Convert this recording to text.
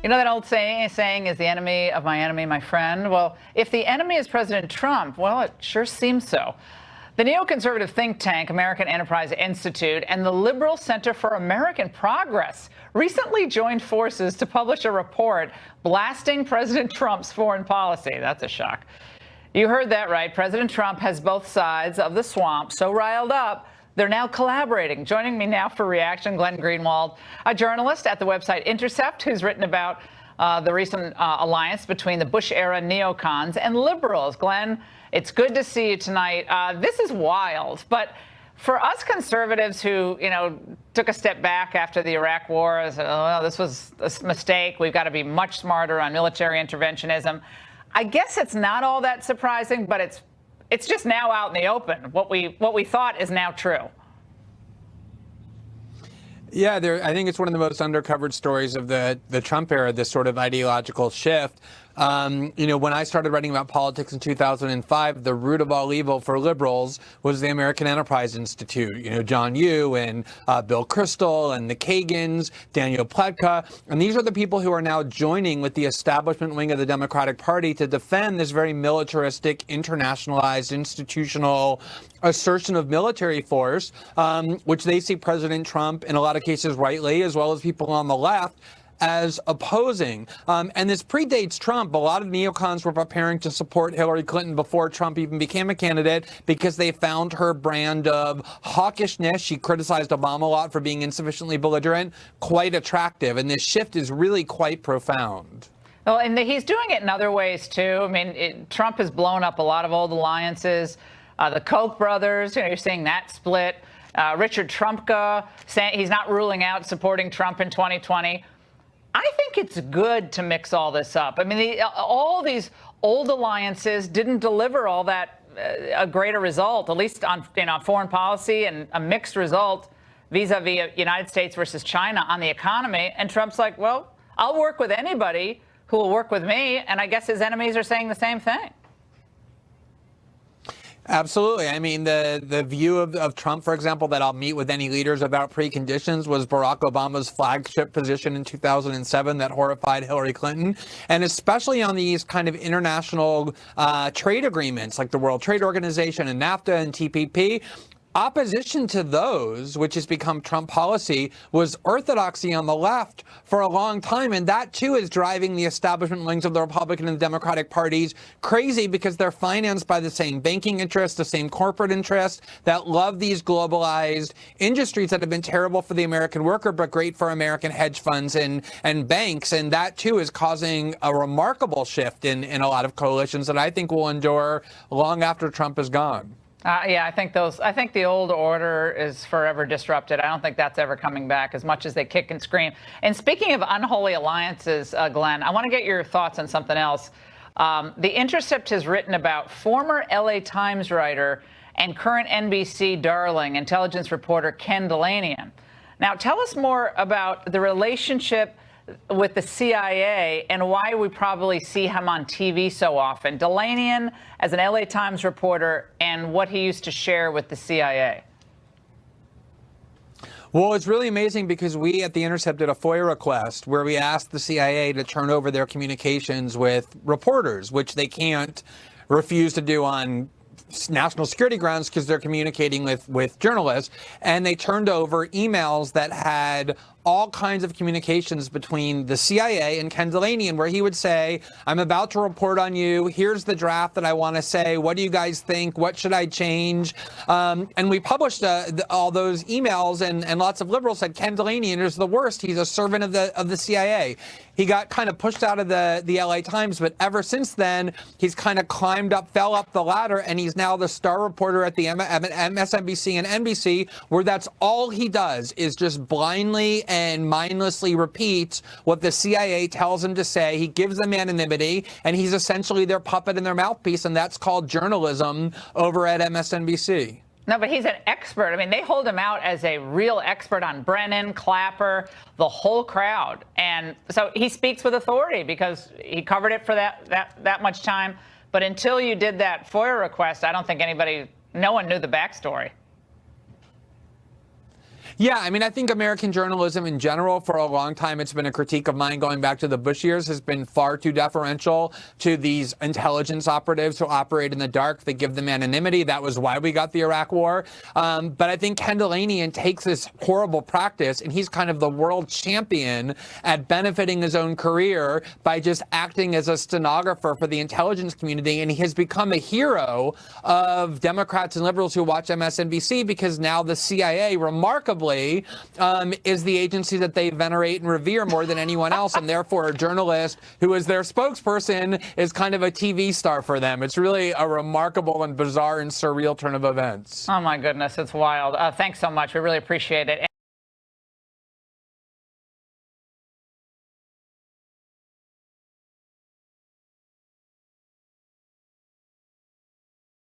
You know that old saying is the enemy of my enemy, my friend? Well, if the enemy is President Trump, well, it sure seems so. The neoconservative think tank American Enterprise Institute and the Liberal Center for American Progress recently joined forces to publish a report blasting President Trump's foreign policy. That's a shock. You heard that right. President Trump has both sides of the swamp so riled up, they're now collaborating. Joining me now for reaction, Glenn Greenwald, a journalist at the website Intercept, who's written about the recent alliance between the Bush-era neocons and liberals. Glenn, it's good to see you tonight. This is wild, but for us conservatives who, took a step back after the Iraq War, and said, oh, this was a mistake. We've got to be much smarter on military interventionism. I guess it's not all that surprising, but it's just now out in the open. What we thought is now true. Yeah, I think it's one of the most undercovered stories of the Trump era, this sort of ideological shift. When I started writing about politics in 2005, the root of all evil for liberals was the American Enterprise Institute. John Yoo and Bill Kristol and the Kagans, Daniel Pletka. And these are the people who are now joining with the establishment wing of the Democratic Party to defend this very militaristic, internationalized, institutional assertion of military force, which they see President Trump, in a lot of cases rightly, as well as people on the left, as opposing. And this predates Trump. A lot of neocons were preparing to support Hillary Clinton before Trump even became a candidate because they found her brand of hawkishness. She criticized Obama a lot for being insufficiently belligerent, quite attractive. And this shift is really quite profound. Well, and he's doing it in other ways, too. I mean, Trump has blown up a lot of old alliances. The Koch brothers, you're seeing that split. Richard Trumka saying he's not ruling out supporting Trump in 2020. I think it's good to mix all this up. I mean, all these old alliances didn't deliver all that a greater result, at least on foreign policy, and a mixed result vis-a-vis United States versus China on the economy. And Trump's like, well, I'll work with anybody who will work with me. And I guess his enemies are saying the same thing. Absolutely. I mean, the view of Trump, for example, that I'll meet with any leaders about preconditions was Barack Obama's flagship position in 2007 that horrified Hillary Clinton. And especially on these kind of international trade agreements like the World Trade Organization and NAFTA and TPP. Opposition to those, which has become Trump policy, was orthodoxy on the left for a long time. And that, too, is driving the establishment wings of the Republican and Democratic parties crazy because they're financed by the same banking interests, the same corporate interests that love these globalized industries that have been terrible for the American worker, but great for American hedge funds and banks. And that, too, is causing a remarkable shift in a lot of coalitions that I think will endure long after Trump is gone. Yeah, I think the old order is forever disrupted. I don't think that's ever coming back as much as they kick and scream. And speaking of unholy alliances, Glenn, I want to get your thoughts on something else. The Intercept has written about former LA Times writer and current NBC darling intelligence reporter Ken Dilanian. Now, tell us more about the relationship with the CIA and why we probably see him on TV so often. Dilanian as an LA Times reporter and what he used to share with the CIA. Well, it's really amazing because we at The Intercept did a FOIA request where we asked the CIA to turn over their communications with reporters, which they can't refuse to do on national security grounds because they're communicating with journalists. And they turned over emails that had all kinds of communications between the CIA and Ken Dilanian, where he would say, I'm about to report on you. Here's the draft that I want to say. What do you guys think? What should I change? And we published all those emails, and lots of liberals said Ken Dilanian is the worst. He's a servant of the CIA. He got kind of pushed out of the LA Times, but ever since then, he's kind of fell up the ladder, and he's now the star reporter at the MSNBC and NBC, where that's all he does is just blindly and mindlessly repeats what the CIA tells him to say. He gives them anonymity, and he's essentially their puppet and their mouthpiece, and that's called journalism over at MSNBC. No, but he's an expert. I mean, they hold him out as a real expert on Brennan, Clapper, the whole crowd. And so he speaks with authority because he covered it for that much time. But until you did that FOIA request, I don't think no one knew the backstory. Yeah, I mean, I think American journalism in general, for a long time, it's been a critique of mine going back to the Bush years, has been far too deferential to these intelligence operatives who operate in the dark. They give them anonymity. That was why we got the Iraq War. But I think Ken Delanian takes this horrible practice, and he's kind of the world champion at benefiting his own career by just acting as a stenographer for the intelligence community. And he has become a hero of Democrats and liberals who watch MSNBC, because now the CIA, remarkably, is the agency that they venerate and revere more than anyone else, and therefore a journalist who is their spokesperson is kind of a TV star for them. It's really a remarkable and bizarre and surreal turn of events. Oh my goodness, it's wild. Thanks so much. We really appreciate it.